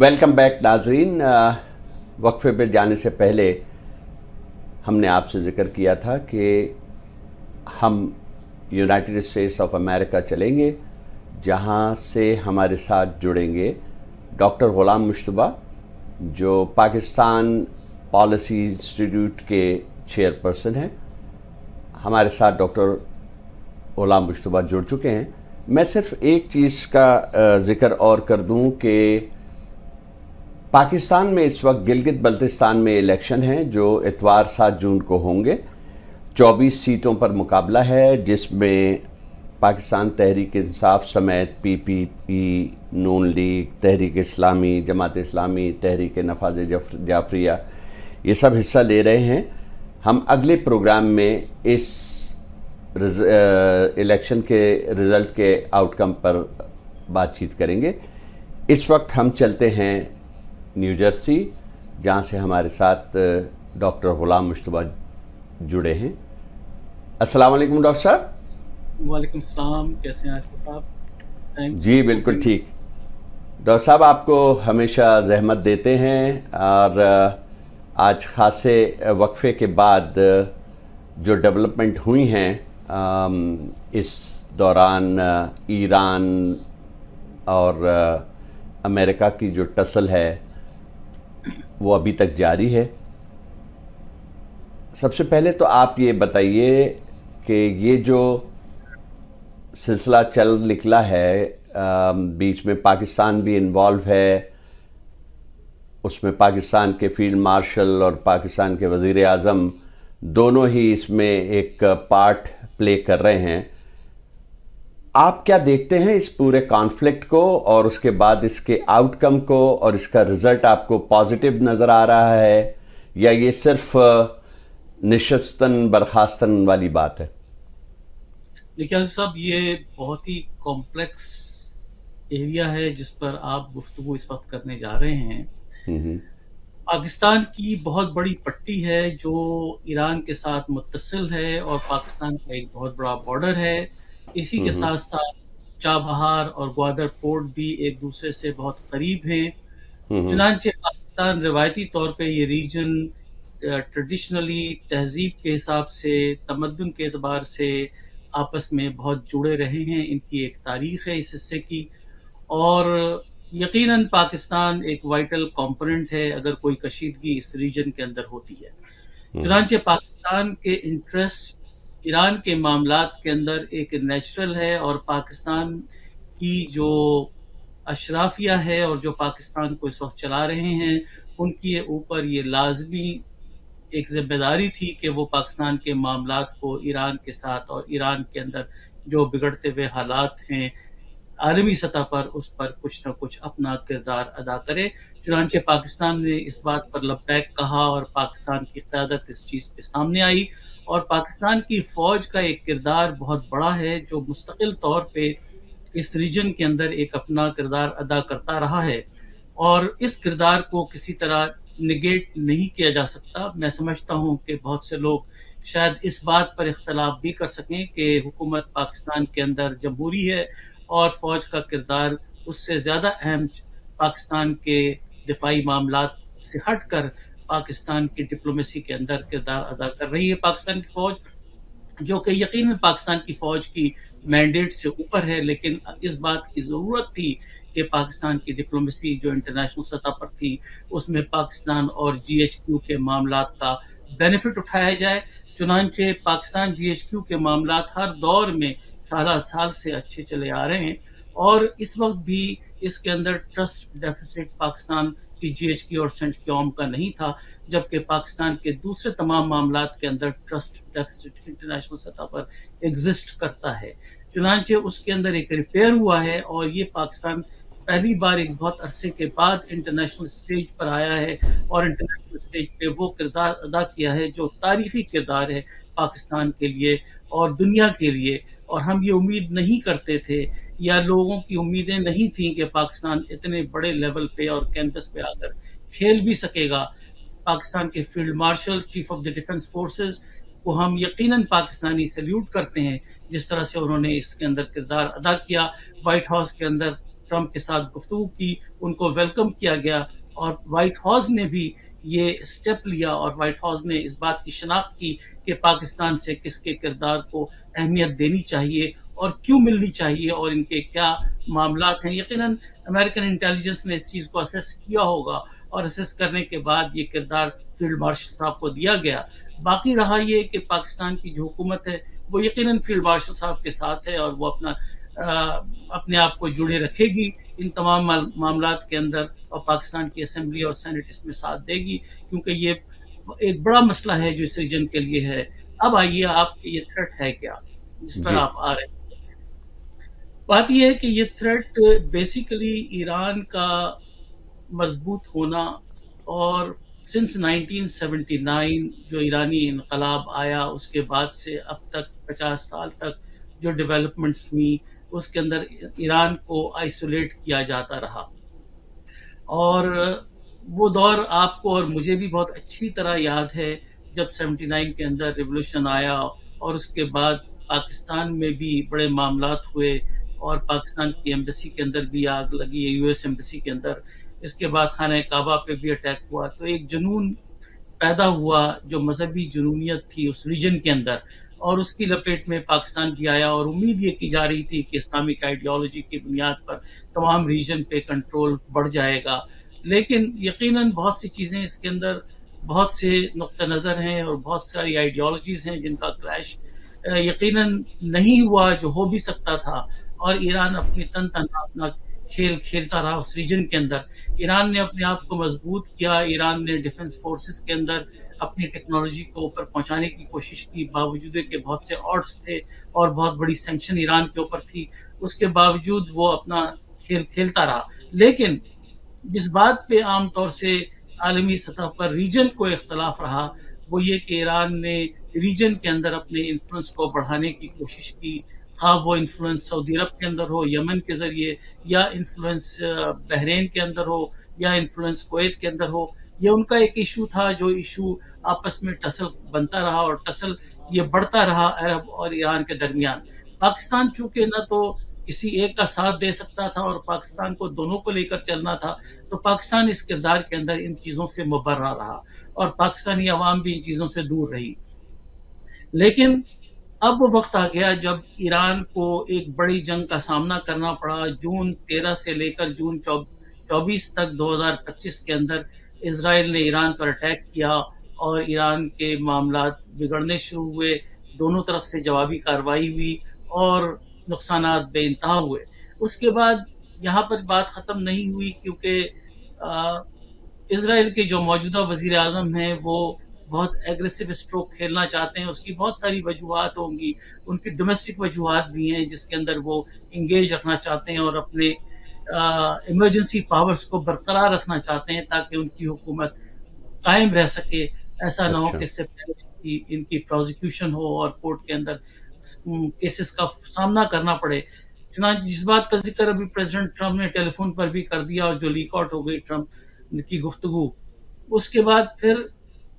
Welcome back ناظرین. وقفے پہ جانے سے پہلے ہم نے آپ سے ذکر کیا تھا کہ ہم یونائٹڈ اسٹیٹس آف امریکہ چلیں گے, جہاں سے ہمارے ساتھ جڑیں گے ڈاکٹر غلام مشتبہ, جو پاکستان پالیسی انسٹیٹیوٹ کے چیئرپرسن ہیں. ہمارے ساتھ ڈاکٹر غلام مشتبہ جڑ چکے ہیں. میں صرف ایک چیز کا ذکر اور کر دوں کہ پاکستان میں اس وقت گلگت بلتستان میں الیکشن ہیں جو اتوار 7 جون کو ہوں گے. 24 سیٹوں پر مقابلہ ہے, جس میں پاکستان تحریک انصاف سمیت پی پی پی، نون لیگ، تحریک اسلامی، جماعت اسلامی، تحریک نفاذ جعفریہ، یہ سب حصہ لے رہے ہیں. ہم اگلے پروگرام میں اس الیکشن کے رزلٹ کے آؤٹ کم پر بات چیت کریں گے. اس وقت ہم چلتے ہیں نیو جرسی، جہاں سے ہمارے ساتھ ڈاکٹر غلام مشتبہ جڑے ہیں. السلام علیکم ڈاکٹر صاحب. وعلیکم السلام، کیسے ہیں عاصف صاحب؟ جی بالکل ٹھیک. ڈاکٹر صاحب آپ کو ہمیشہ زحمت دیتے ہیں، اور آج خاصے وقفے کے بعد جو ڈیولپمنٹ ہوئی ہیں اس دوران ایران اور امریکہ کی جو ٹسل ہے وہ ابھی تک جاری ہے. سب سے پہلے تو آپ یہ بتائیے کہ یہ جو سلسلہ چل نکلا ہے، بیچ میں پاکستان بھی انوالو ہے، اس میں پاکستان کے فیلڈ مارشل اور پاکستان کے وزیر اعظم دونوں ہی اس میں ایک پارٹ پلے کر رہے ہیں. آپ کیا دیکھتے ہیں اس پورے کانفلکٹ کو، اور اس کے بعد اس کے آؤٹ کم کو، اور اس کا رزلٹ آپ کو پازیٹیو نظر آ رہا ہے، یا یہ صرف نشستن برخاستن والی بات ہے؟ دیکھیے عاصف صاحب، یہ بہت ہی کمپلیکس ایریا ہے جس پر آپ گفتگو اس وقت کرنے جا رہے ہیں. پاکستان کی بہت بڑی پٹی ہے جو ایران کے ساتھ متصل ہے، اور پاکستان کا ایک بہت بڑا بارڈر ہے. اسی کے ساتھ ساتھ چابہار اور گوادر پورٹ بھی ایک دوسرے سے بہت قریب ہیں. چنانچہ پاکستان روایتی طور پہ یہ ریجن ٹریڈیشنلی تہذیب کے حساب سے، تمدن کے اعتبار سے آپس میں بہت جڑے رہے ہیں. ان کی ایک تاریخ ہے اس حصے کی، اور یقیناً پاکستان ایک وائٹل کمپوننٹ ہے اگر کوئی کشیدگی اس ریجن کے اندر ہوتی ہے. چنانچہ پاکستان کے انٹرسٹ ایران کے معاملات کے اندر ایک نیچرل ہے، اور پاکستان کی جو اشرافیہ ہے اور جو پاکستان کو اس وقت چلا رہے ہیں، ان کے اوپر یہ لازمی ایک ذمہ داری تھی کہ وہ پاکستان کے معاملات کو ایران کے ساتھ، اور ایران کے اندر جو بگڑتے ہوئے حالات ہیں عالمی سطح پر، اس پر کچھ نہ کچھ اپنا کردار ادا کرے. چنانچہ پاکستان نے اس بات پر لبیک کہا، اور پاکستان کی قیادت اس چیز پہ سامنے آئی. اور پاکستان کی فوج کا ایک کردار بہت بڑا ہے جو مستقل طور پہ اس ریجن کے اندر ایک اپنا کردار ادا کرتا رہا ہے، اور اس کردار کو کسی طرح نگیٹ نہیں کیا جا سکتا. میں سمجھتا ہوں کہ بہت سے لوگ شاید اس بات پر اختلاف بھی کر سکیں کہ حکومت پاکستان کے اندر جمہوری ہے، اور فوج کا کردار اس سے زیادہ اہم پاکستان کے دفاعی معاملات سے ہٹ کر پاکستان کی ڈپلومیسی کے اندر کردار ادا کر رہی ہے. پاکستان کی فوج جو کہ یقیناً پاکستان کی فوج کی مینڈیٹ سے اوپر ہے، لیکن اس بات کی ضرورت تھی کہ پاکستان کی ڈپلومیسی جو انٹرنیشنل سطح پر تھی، اس میں پاکستان اور جی ایچ کیو کے معاملات کا بینیفٹ اٹھایا جائے. چنانچہ پاکستان جی ایچ کیو کے معاملات ہر دور میں سالہ سال سے اچھے چلے آ رہے ہیں، اور اس وقت بھی اس کے اندر ٹرسٹ ڈیفیسٹ پاکستان کی جی ایچ کیو اور سینٹ کیوم کا نہیں تھا، جبکہ پاکستان کے دوسرے تمام معاملات کے اندر ٹرسٹ ڈیفیسٹ انٹرنیشنل سطح پر ایگزسٹ کرتا ہے. چنانچہ اس کے اندر ایک ریپیئر ہوا ہے، اور یہ پاکستان پہلی بار ایک بہت عرصے کے بعد انٹرنیشنل سٹیج پر آیا ہے، اور انٹرنیشنل سٹیج پہ وہ کردار ادا کیا ہے جو تاریخی کردار ہے پاکستان کے لیے اور دنیا کے لیے. اور ہم یہ امید نہیں کرتے تھے، یا لوگوں کی امیدیں نہیں تھیں کہ پاکستان اتنے بڑے لیول پہ اور کینوس پہ آ کر کھیل بھی سکے گا. پاکستان کے field marshal, chief of the defence forces کو ہم یقیناً پاکستانی سیلیوٹ کرتے ہیں، جس طرح سے انہوں نے اس کے اندر کردار ادا کیا. وائٹ ہاؤس کے اندر ٹرمپ کے ساتھ گفتگو کی، ان کو ویلکم کیا گیا، اور وائٹ ہاؤس نے بھی یہ اسٹیپ لیا، اور وائٹ ہاؤس نے اس بات کی شناخت کی کہ پاکستان سے کس کے کردار کو اہمیت دینی چاہیے اور کیوں ملنی چاہیے، اور ان کے کیا معاملات ہیں. یقیناً امریکن انٹیلیجنس نے اس چیز کو اسیس کیا ہوگا، اور اسیس کرنے کے بعد یہ کردار فیلڈ مارشل صاحب کو دیا گیا. باقی رہا یہ کہ پاکستان کی جو حکومت ہے وہ یقیناً فیلڈ مارشل صاحب کے ساتھ ہے، اور وہ اپنے آپ کو جڑے رکھے گی ان تمام معاملات کے اندر، اور پاکستان کی اسمبلی اور سینٹ اس میں ساتھ دے گی، کیونکہ یہ ایک بڑا مسئلہ ہے جو اس ریجن کے لیے ہے. اب آئیے، آپ کے یہ تھریٹ ہے کیا جس پر آپ آ رہے ہیں؟ بات یہ ہے کہ یہ تھریٹ بیسیکلی ایران کا مضبوط ہونا، اور سنس 1979 جو ایرانی انقلاب آیا اس کے بعد سے اب تک 50 سال تک جو ڈیولپمنٹس ہوئی اس کے اندر ایران کو آئسولیٹ کیا جاتا رہا. اور وہ دور آپ کو اور مجھے بھی بہت اچھی طرح یاد ہے جب 79 کے اندر ریولوشن آیا اور اس کے بعد پاکستان میں بھی بڑے معاملات ہوئے اور پاکستان کی ایمبیسی کے اندر بھی آگ لگی ہے، یو ایس ایمبیسی کے اندر. اس کے بعد خانہ کعبہ پہ بھی اٹیک ہوا، تو ایک جنون پیدا ہوا جو مذہبی جنونیت تھی اس ریجن کے اندر، اور اس کی لپیٹ میں پاکستان بھی آیا، اور امید یہ کی جا رہی تھی کہ اسلامک آئیڈیالوجی کی بنیاد پر تمام ریجن پہ کنٹرول بڑھ جائے گا. لیکن یقیناً بہت سی چیزیں اس کے اندر، بہت سے نقطہ نظر ہیں اور بہت ساری آئیڈیالوجیز ہیں جن کا کلیش یقیناً نہیں ہوا جو ہو بھی سکتا تھا، اور ایران اپنی تن تنہا اپنا کھیل کھیلتا رہا اس ریجن کے اندر. ایران نے اپنے آپ کو مضبوط کیا، ایران نے ڈیفنس فورسز کے اندر اپنی ٹیکنالوجی کو اوپر پہنچانے کی کوشش کی، باوجود کہ بہت سے آڈس تھے اور بہت بڑی سینکشن ایران کے اوپر تھی، اس کے باوجود وہ اپنا کھیل کھیلتا رہا. لیکن جس بات پہ عام طور سے عالمی سطح پر ریجن کو اختلاف رہا وہ یہ کہ ایران نے ریجن کے اندر اپنے انفلوئنس کو بڑھانے کی کوشش کی، خواہ وہ انفلوئنس سعودی عرب کے اندر ہو، یمن کے ذریعے، یا انفلوئنس بحرین کے اندر ہو، یا انفلوئنس کویت کے اندر ہو. یہ ان کا ایک ایشو تھا جو ایشو آپس میں ٹسل بنتا رہا اور ٹسل یہ بڑھتا رہا عرب اور ایران کے درمیان. پاکستان چونکہ نہ تو کسی ایک کا ساتھ دے سکتا تھا اور پاکستان کو دونوں کو لے کر چلنا تھا، تو پاکستان اس کردار کے اندر ان چیزوں سے مبرہ رہا اور پاکستانی عوام بھی ان چیزوں سے دور رہی. لیکن اب وہ وقت آ گیا جب ایران کو ایک بڑی جنگ کا سامنا کرنا پڑا. جون 13 سے لے کر جون 24 تک 2025 کے اندر اسرائیل نے ایران پر اٹیک کیا اور ایران کے معاملات بگڑنے شروع ہوئے. دونوں طرف سے جوابی کارروائی ہوئی اور نقصانات بے انتہا ہوئے. اس کے بعد یہاں پر بات ختم نہیں ہوئی، کیونکہ اسرائیل کے جو موجودہ وزیر اعظم ہیں وہ بہت ایگریسو اسٹروک کھیلنا چاہتے ہیں. اس کی بہت ساری وجوہات ہوں گی، ان کی ڈومیسٹک وجوہات بھی ہیں جس کے اندر وہ انگیج رکھنا چاہتے ہیں اور اپنے ایمرجنسی پاورز کو برقرار رکھنا چاہتے ہیں تاکہ ان کی حکومت قائم رہ سکے. ایسا نہ ہو کہ اس سے پہلے ان کی پروزیکیوشن ہو اور کورٹ کے اندر کیسز کا سامنا کرنا پڑے. چنانچہ جس بات کا ذکر ابھی پریزیڈنٹ ٹرمپ نے ٹیلی فون پر بھی کر دیا اور جو لیک آؤٹ ہو گئی ٹرمپ کی گفتگو، اس کے بعد پھر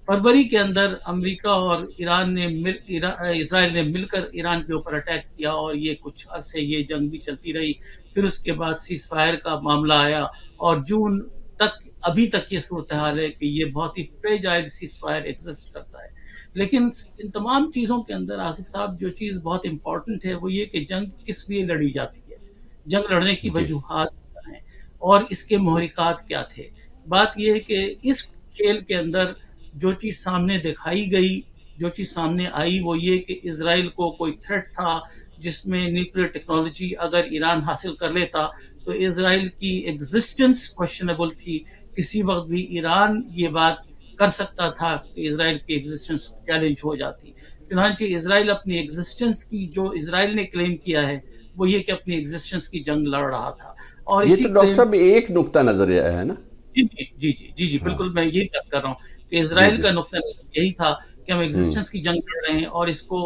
فروری کے اندر امریکہ اور اسرائیل نے مل کر ایران کے اوپر اٹیک کیا اور یہ کچھ عرصے یہ جنگ بھی چلتی رہی. پھر اس کے بعد سیز فائر کا معاملہ آیا اور جون تک ابھی تک یہ صورتحال ہے کہ یہ بہت ہی فریجائل سیز فائر ایگزسٹ کرتا ہے. لیکن ان تمام چیزوں کے اندر آصف صاحب جو چیز بہت امپورٹنٹ ہے وہ یہ کہ جنگ کس لیے لڑی جاتی ہے، جنگ لڑنے کی وجوہات کیا ہیں اور اس کے محرکات کیا تھے. بات یہ ہے کہ اس کھیل کے اندر جو چیز سامنے دکھائی گئی، جو چیز سامنے آئی وہ یہ کہ اسرائیل کو کوئی تھریٹ تھا جس میں نیوکلیر ٹیکنالوجی اگر ایران حاصل کر لیتا تو اسرائیل کی ایگزسٹنس کویسچنیبل تھی. کسی وقت بھی ایران یہ بات کر سکتا تھا کہ اسرائیل کی ایگزسٹنس چیلنج ہو جاتی. چنانچہ اسرائیل اپنی ایگزسٹنس کی جو اسرائیل نے کلیم کیا ہے وہ یہ کہ اپنی ایگزسٹنس کی جنگ لڑ رہا تھا. اور یہ تو ڈاکٹر صاحب ایک نقطہ نظر ہے نا. جی بالکل میں یہی بات کر رہا ہوں کہ اسرائیل کا نقطہ نظر یہی تھا کہ ہم ایگزسٹنس کی جنگ لڑ رہے ہیں اور اس کو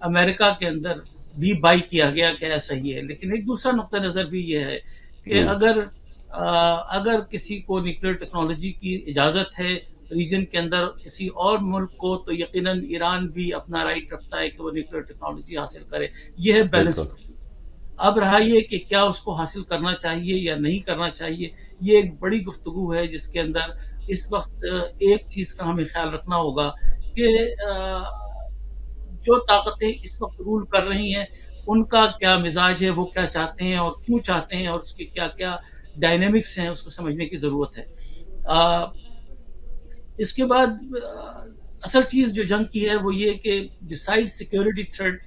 امریکہ کے اندر بھی بائی کیا گیا کہ ایسا ہی ہے. لیکن ایک دوسرا نقطہ نظر بھی یہ ہے کہ اگر کسی کو نیوکلیر ٹیکنالوجی کی اجازت ہے ریجن کے اندر کسی اور ملک کو، تو یقیناً ایران بھی اپنا رائٹ رکھتا ہے کہ وہ نیوکلیر ٹیکنالوجی حاصل کرے. یہ ہے بیلنس گفتگو. اب رہا یہ کہ کیا اس کو حاصل کرنا چاہیے یا نہیں کرنا چاہیے، یہ ایک بڑی گفتگو ہے جس کے اندر اس وقت ایک چیز کا ہمیں خیال رکھنا ہوگا کہ جو طاقتیں اس وقت رول کر رہی ہیں ان کا کیا مزاج ہے، وہ کیا چاہتے ہیں اور کیوں چاہتے ہیں اور اس کے کیا کیا ڈائنامکس ہیں، اس کو سمجھنے کی ضرورت ہے. اس کے بعد اصل چیز جو جنگ کی ہے وہ یہ کہ بسائڈ سیکیورٹی تھریٹ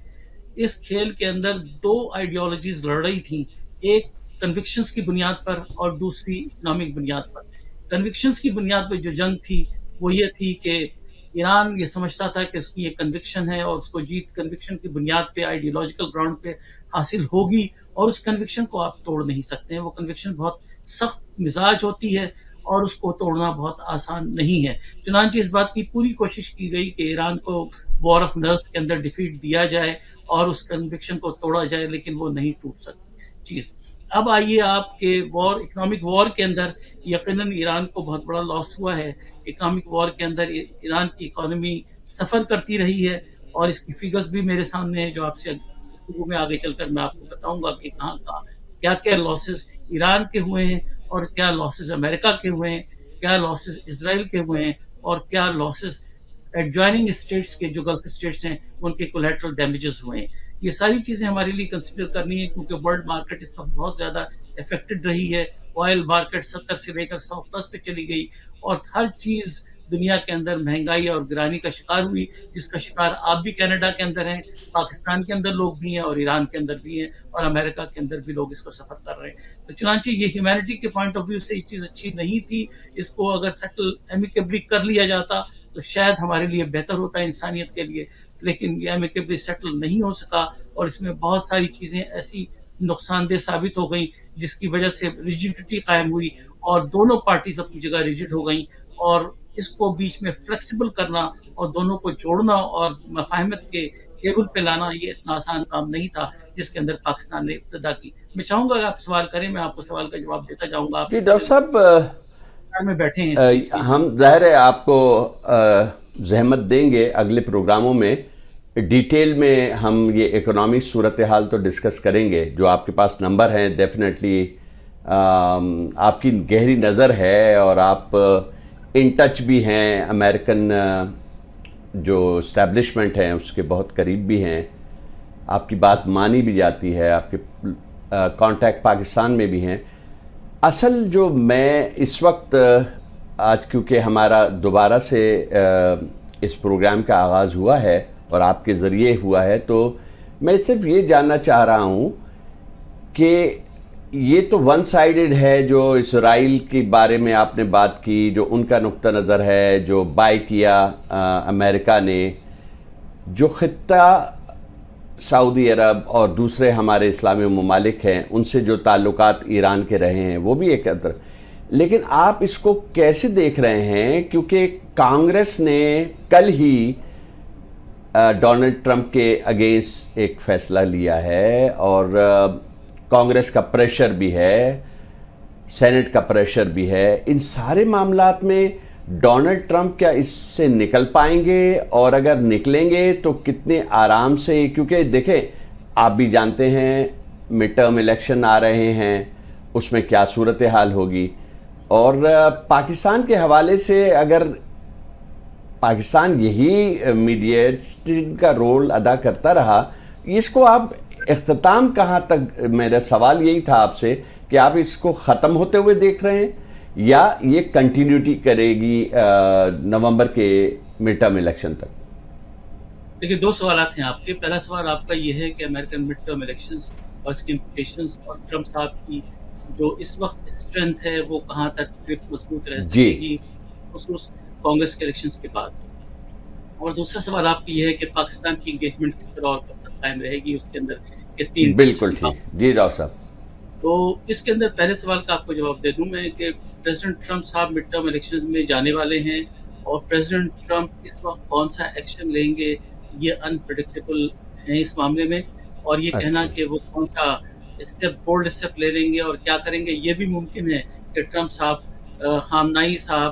اس کھیل کے اندر دو آئیڈیالوجیز لڑ رہی تھیں، ایک کنوکشنز کی بنیاد پر اور دوسری اکنامک بنیاد پر. کنوکشنز کی بنیاد پر جو جنگ تھی وہ یہ تھی کہ ایران یہ سمجھتا تھا کہ اس کی یہ کنوکشن ہے اور اس کو جیت کنوکشن کی بنیاد پہ آئیڈیولوجیکل گراؤنڈ پہ حاصل ہوگی، اور اس کنوکشن کو آپ توڑ نہیں سکتے ہیں. وہ کنوکشن بہت سخت مزاج ہوتی ہے اور اس کو توڑنا بہت آسان نہیں ہے. چنانچہ اس بات کی پوری کوشش کی گئی کہ ایران کو وار آف نرس کے اندر ڈیفیٹ دیا جائے اور اس کنوکشن کو توڑا جائے، لیکن وہ نہیں ٹوٹ سکتی چیز. اب آئیے آپ کے اکنامک وار کے اندر یقیناً ایران کو بہت بڑا لاس ہوا ہے. اکنامک وار کے اندر ایران کی اکانومی سفر کرتی رہی ہے، اور اس کی فگرز بھی میرے سامنے ہیں جو آپ سے گفتگو میں آگے چل کر میں آپ کو بتاؤں گا کہ کہاں کیا کیا لاسز ایران کے ہوئے ہیں، اور کیا لاسز امریکہ کے ہوئے ہیں، کیا لاسز اسرائیل کے ہوئے ہیں، اور کیا لاسز ایڈجوائننگ اسٹیٹس کے جو گلف اسٹیٹس ہیں ان کے کولیٹرل ڈیمیجز ہوئے ہیں. یہ ساری چیزیں ہمارے لیے کنسیڈر کرنی ہے، کیونکہ ورلڈ مارکیٹ اس وقت بہت زیادہ افیکٹڈ رہی ہے. آئل مارکیٹ 70 سے لے کر 100+ پہ چلی گئی، اور ہر چیز دنیا کے اندر مہنگائی اور گرانی کا شکار ہوئی، جس کا شکار آپ بھی کینیڈا کے اندر ہیں، پاکستان کے اندر لوگ بھی ہیں، اور ایران کے اندر بھی ہیں، اور امریکہ کے اندر بھی لوگ اس کو سفر کر رہے ہیں. تو چنانچہ یہ ہیومینٹی کے پوائنٹ آف ویو سے یہ چیز اچھی نہیں تھی. اس کو اگر سیٹل ایمیکیبلی کر لیا جاتا تو شاید ہمارے لیے بہتر ہوتا ہے انسانیت کے لیے، لیکن یہ ایمیکیبلی سیٹل نہیں ہو سکا، اور اس میں بہت ساری چیزیں ایسی نقصان دہ ثابت ہو گئیں جس کی وجہ سے ریجیڈیٹی قائم ہوئی، اور دونوں پارٹیز اپنی جگہ ریجڈ ہو گئیں. اور اس کو بیچ میں فلیکسیبل کرنا اور دونوں کو جوڑنا اور مفاہمت کے ٹیبل پہ لانا یہ اتنا آسان کام نہیں تھا جس کے اندر پاکستان نے ابتدا کی. میں چاہوں گا کہ آپ سوال کریں، میں آپ کو سوال کا جواب دیتا جاؤں گا. جی ڈاکٹر صاحب، میں بیٹھے ہیں، ہم ظاہر ہے آپ کو زحمت دیں گے اگلے پروگراموں میں، ڈیٹیل میں ہم یہ اکنامک صورتحال تو ڈسکس کریں گے. جو آپ کے پاس نمبر ہیں ڈیفینیٹلی آپ کی گہری نظر ہے، اور آپ ان ٹچ بھی ہیں امریکن جو اسٹیبلشمنٹ ہیں اس کے بہت قریب بھی ہیں، آپ کی بات مانی بھی جاتی ہے، آپ کے کانٹیکٹ پاکستان میں بھی ہیں. اصل جو میں اس وقت آج کیونکہ ہمارا دوبارہ سے اس پروگرام کا آغاز ہوا ہے اور آپ کے ذریعے ہوا ہے، تو میں صرف یہ جاننا چاہ رہا ہوں کہ یہ تو ون سائیڈڈ ہے جو اسرائیل کے بارے میں آپ نے بات کی، جو ان کا نقطہ نظر ہے، جو بائی کیا امریکہ نے، جو خطہ سعودی عرب اور دوسرے ہمارے اسلامی ممالک ہیں ان سے جو تعلقات ایران کے رہے ہیں وہ بھی ایک قدر. لیکن آپ اس کو کیسے دیکھ رہے ہیں؟ کیونکہ کانگریس نے کل ہی ڈونلڈ ٹرمپ کے اگینسٹ ایک فیصلہ لیا ہے، اور کانگریس کا پریشر بھی ہے، سینٹ کا پریشر بھی ہے. ان سارے معاملات میں ڈونلڈ ٹرمپ کیا اس سے نکل پائیں گے؟ اور اگر نکلیں گے تو کتنے آرام سے؟ کیونکہ دیکھیں آپ بھی جانتے ہیں مڈ ٹرم الیکشن آ رہے ہیں، اس میں کیا صورتحال ہوگی. اور پاکستان کے حوالے سے اگر پاکستان یہی میڈییٹنگ کا رول ادا کرتا رہا، اس کو آپ اختتام کہاں تک، میرا سوال یہی تھا آپ سے کہ آپ اس کو ختم ہوتے ہوئے دیکھ رہے ہیں یا یہ کنٹینیوٹی کرے گی نومبر کے مڈ ٹرم الیکشن تک؟ دیکھیے دو سوالات ہیں آپ کے. پہلا سوال آپ کا یہ ہے کہ امریکن مڈ ٹرم الیکشنز اور اس کی امپلیکیشنز اور ٹرمپ صاحب کی جو اس وقت اسٹرینتھ ہے وہ کہاں تک مضبوط رہ سکے گی خصوص کانگریس کے الیکشنز کے بعد. اور دوسرا سوال آپ کی یہ ہے کہ پاکستان کی انگیجمنٹ کس طرح اور کب تک قائم رہے گی، اس کے اندر کے 3 بالکل ٹھیک. جی ڈاکٹر صاحب، تو اس کے اندر پہلے سوال کا آپ کو جواب دے دوں میں کہ پریزیڈنٹ ٹرمپ صاحب مڈ ٹرم الیکشن میں جانے والے ہیں، اور پریزیڈنٹ ٹرمپ اس وقت کون سا ایکشن لیں گے یہ انپریڈکٹیبل ہیں اس معاملے میں. اور یہ کہنا کہ وہ کون سا بولڈ اسٹیپ لے لیں گے اور کیا کریں گے، یہ بھی ممکن ہے کہ ٹرمپ صاحب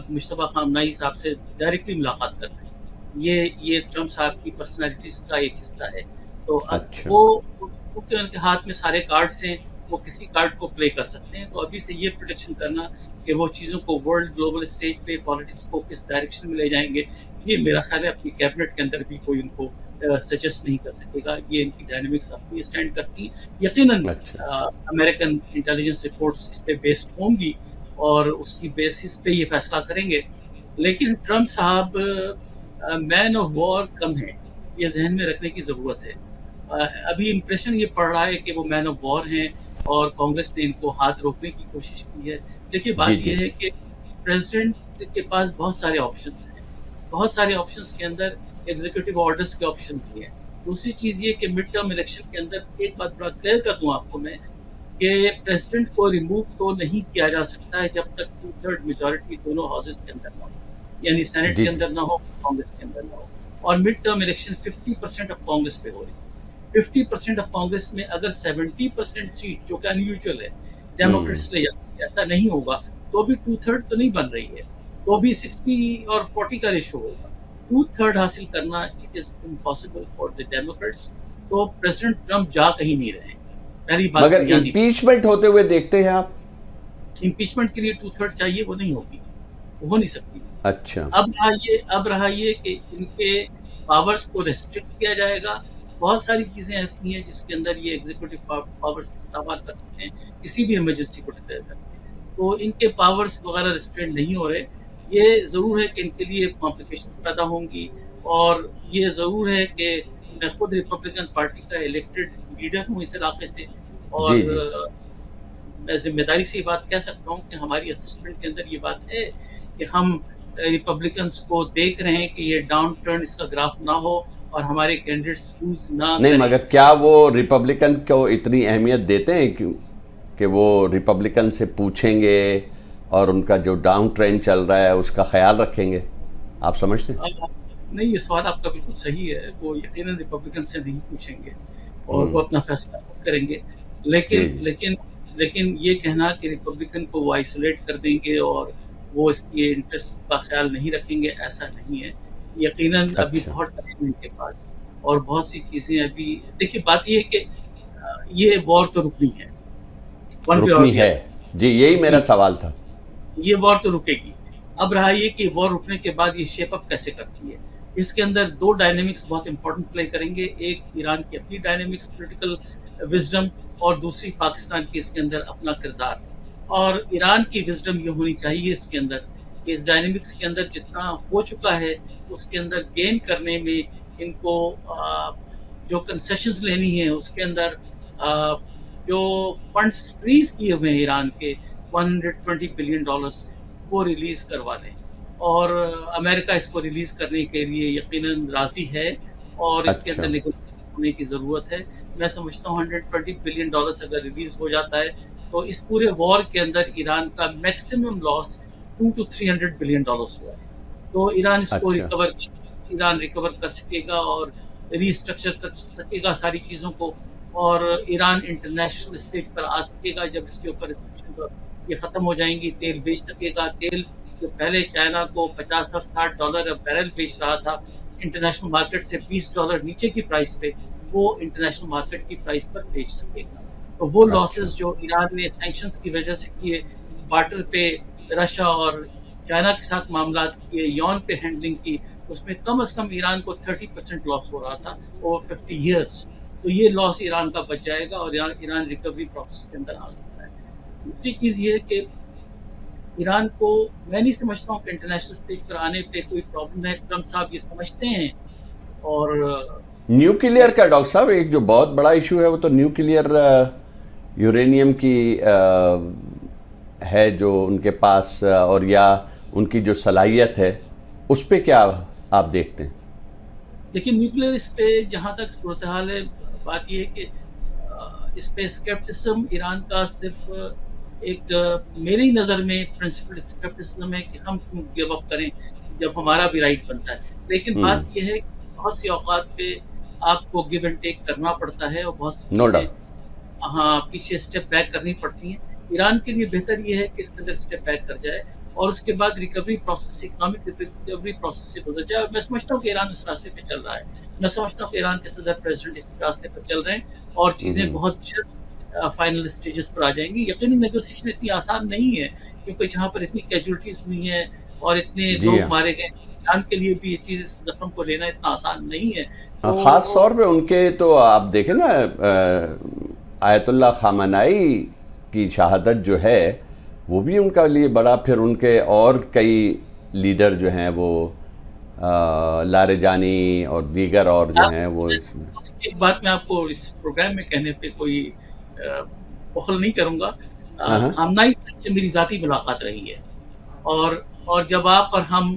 مشتبہ خامنائی صاحب سے ڈائریکٹلی ملاقات کر رہے ہیں. یہ ٹرمپ صاحب کی پرسنالٹیز کا ایک حصہ ہے. تو وہ کیونکہ ان کے ہاتھ میں سارے کارڈز ہیں، وہ کسی کارڈ کو پلے کر سکتے ہیں. تو ابھی سے یہ پروڈکشن کرنا کہ وہ چیزوں کو ورلڈ گلوبل اسٹیج پہ پالیٹکس کو کس ڈائریکشن میں لے جائیں گے، یہ میرا خیال ہے اپنی کیبنٹ کے اندر بھی کوئی ان کو سجیسٹ نہیں کر سکے گا. یہ ان کی ڈائنامکس اپنی اسٹینڈ کرتی ہیں. یقیناً امریکن انٹیلیجنس رپورٹس اس پہ بیسڈ ہوں گی اور اس کی بیسس پہ یہ فیصلہ کریں گے. لیکن ٹرمپ صاحب مین آف وار کم ہے، یہ ذہن میں رکھنے کی ضرورت ہے. ابھی امپریشن یہ پڑ رہا ہے کہ وہ مین آف وار ہیں اور کانگریس نے ان کو ہاتھ روکنے کی کوشش کی ہے. دیکھیے بات یہ ہے کہ پریزیڈنٹ کے پاس بہت سارے آپشنز ہیں. بہت سارے آپشنس کے اندر ایگزیکٹو آرڈرس کے آپشن بھی ہیں. دوسری چیز یہ کہ مڈ ٹرم الیکشن کے اندر ایک بات بڑا کلیئر کر دوں آپ کو میں کہ پریزیڈنٹ کو ریموو تو نہیں کیا جا سکتا ہے جب تک 2/3 میجورٹی دونوں ہاؤسز کے اندر نہ ہو, یعنی سینٹ کے اندر نہ ہو, کانگریس کے اندر نہ ہو. اور mid term election 50% of Congress پہ ہو رہی ہے. 50% آف کانگریس میں اگر 70% سیٹ, جو کہ انیوژل ہے, ڈیموکریٹس لے جاتے ہیں, ایسا نہیں ہوگا تو بھی 2/3 تو نہیں بن رہی ہے, تو بھی 60 اور 40 کا ریشو ہوگا. 2/3 حاصل کرنا it is impossible for the democrats. تو پریزیڈنٹ ٹرمپ جا کہیں نہیں رہے. پہلی بات, مگر امپیچمنٹ ہوتے ہوئے دیکھتے ہیں آپ, امپیچمنٹ کے لیے 2/3 چاہیے, وہ نہیں ہوگی, وہ ہو نہیں سکتی. اچھا, اب رہا یہ کہ ان کے پاورز کو ریسٹرکٹ کیا جائے گا. بہت ساری چیزیں ایسی ہیں جس کے اندر یہ ایگزیکٹو پاورز استعمال کر سکتے ہیں کسی بھی ایمرجنسی کو ڈکلیئر کریں. تو ان کے پاورز وغیرہ ریسٹرینٹ نہیں ہو رہے. یہ ضرور ہے کہ ان کے لیے کمپلیکیشنز پیدا ہوں گی, اور یہ ضرور ہے کہ میں خود ریپبلکن پارٹی کا الیکٹڈ لیڈر ہوں اس علاقے سے, اور میں ذمہ داری سے یہ بات کہہ سکتا ہوں کہ ہماری اسسمنٹ کے اندر یہ بات ہے کہ ہم ریپبلکنس کو دیکھ رہے ہیں کہ یہ ڈاؤن ٹرن اس کا گراف نہ ہو اور ہمارے کینڈیڈیٹس لوز نہ نہیں کریں. مگر کیا وہ ریپبلکن کو اتنی اہمیت دیتے ہیں کیوں کہ وہ ریپبلکن سے پوچھیں گے اور ان کا جو ڈاؤن ٹرینڈ چل رہا ہے اس کا خیال رکھیں گے؟ آپ سمجھتے ہیں؟ نہیں, یہ سوال آپ کا بالکل صحیح ہے. وہ یقیناً ریپبلکن سے نہیں پوچھیں گے اور وہ اپنا فیصلہ خود کریں گے. لیکن یہ کہنا کہ ریپبلکن کو وہ آئسولیٹ کر دیں گے اور وہ اس کی انٹرسٹ کا خیال نہیں رکھیں گے, ایسا نہیں ہے. یقیناً ابھی بہت ٹائم ہے ان کے پاس, اور بہت سی چیزیں ابھی. دیکھیے بات یہ ہے کہ یہ وار تو رکنی ہے, رکنی ہے. جی یہی میرا سوال تھا. یہ وار تو رکے گی. اب رہا یہ کہ وار رکنے کے بعد یہ شیپ اپ کیسے کرتی ہے. اس کے اندر دو ڈائنامکس بہت امپورٹنٹ پلے کریں گے. ایک ایران کی اپنی ڈائنامکس پولیٹیکل وزڈم, اور دوسری پاکستان کی اس کے اندر اپنا کردار. اور ایران کی وزڈم یہ ہونی چاہیے اس کے اندر کہ اس ڈائنامکس کے اندر جتنا ہو چکا ہے اس کے اندر گین کرنے میں ان کو جو کنسیشنز لینی ہیں, اس کے اندر جو فنڈز فریز کیے ہوئے ہیں ایران کے $120 بلین وہ ریلیز کروا دیں. اور امریکہ اس کو ریلیز کرنے کے لیے یقیناً راضی ہے, اور اس کے اندر نیگوشیشن ہونے کی ضرورت ہے. میں سمجھتا ہوں $120 بلین اگر ریلیز ہو جاتا ہے تو اس پورے وار کے اندر ایران کا میکسیمم لاس $200 to $300 بلین ہوا ہے. تو ایران اس کو ریکور کر سکے گا اور ری اسٹرکچر کر سکے گا ساری چیزوں کو, اور ایران انٹرنیشنل اسٹیج پر آ سکے گا جب اس کے اوپر ریسٹرکشن یہ ختم ہو جائیں گی. تیل بیچ سکے گا. تیل جو پہلے چائنا کو $50 اور $60 بیرل بیچ رہا تھا انٹرنیشنل مارکیٹ سے $20 نیچے کی پرائس پہ, وہ انٹرنیشنل مارکیٹ کی پرائس پر بیچ سکے گا. تو وہ لاسز جو ایران نے سینکشنز کی وجہ سے کیے, بارٹر پہ رشیا اور چائنا کے ساتھ معاملات کیے, یون پہ ہینڈلنگ کی, اس میں کم از کم ایران کو 30% لاس ہو رہا تھا اوور 50 ایئرس. تو یہ لاس ایران کا بچ جائے گا اور ایران ریکوری پروسیس کے اندر آ سکتا ہے. دوسری چیز یہ ہے کہ ایران کو میں نہیں سمجھتا ہوں کہ انٹرنیشنل اسٹیج پر آنے پہ کوئی پرابلم ہے. ٹرمپ صاحب یہ سمجھتے ہیں. اور نیوکلیئر کا ڈاکٹر صاحب ایک جو بہت بڑا ایشو ہے وہ تو نیوکلیئر یورینیم کی ہے جو ان کے پاس, اور یا ان کی جو صلاحیت ہے اس پہ کیا آپ دیکھتے ہیں؟ لیکن نیوکلیئر اس پہ جہاں تک صورتحال ہے, بات یہ ہے کہ اس پہ اسکیپٹسم ایران کا صرف ایک میری نظر میں پرنسپل اسکیپٹسم ہے کہ ہم کیوں گیو اپ کریں جب ہمارا بھی رائٹ بنتا ہے. لیکن بات یہ ہے کہ بہت سی اوقات پہ آپ کو گیو اینڈ ٹیک کرنا پڑتا ہے, اور بہت سی چیزیں پیچھے اسٹیپ بیک کرنی پڑتی ہیں. ایران کے لیے بہتر یہ ہے کہ اس کے اندر اسٹیپ بیک کر جائے اور اس کے بعد recovery process, economic recovery process سے گزر جائے. اور میں سمجھتا ہوں کہ ایران اس راستے پہ چل رہا ہے. میں سمجھتا ہوں کہ ایران کے صدر پریزیڈنٹ اس راستے پر چل رہے ہیں اور چیزیں بہت جلد فائنل اسٹیجز پر آ جائیں گی. یقیناً نیگوسیشن اتنی آسان نہیں ہے کیونکہ جہاں پر اتنی کیجولٹیز ہوئی ہیں اور اتنے لوگ مارے گئے, ایران کے لیے بھی یہ چیز اس زخم کو لینا اتنا آسان نہیں ہے. خاص طور پہ ان کے تو آپ دیکھیں نا آیت اللہ خامنائی کی شہادت جو ہے وہ بھی ان کا لیے بڑا, پھر ان کے اور کئی لیڈر جو ہیں وہ لاریجانی اور دیگر اور جو ہیں وہ. ایک بات میں آپ کو اس پروگرام میں کہنے پہ کوئی بخل نہیں کروں گا. خامنائی سے میری ذاتی ملاقات رہی ہے, اور جب آپ اور ہم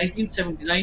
1979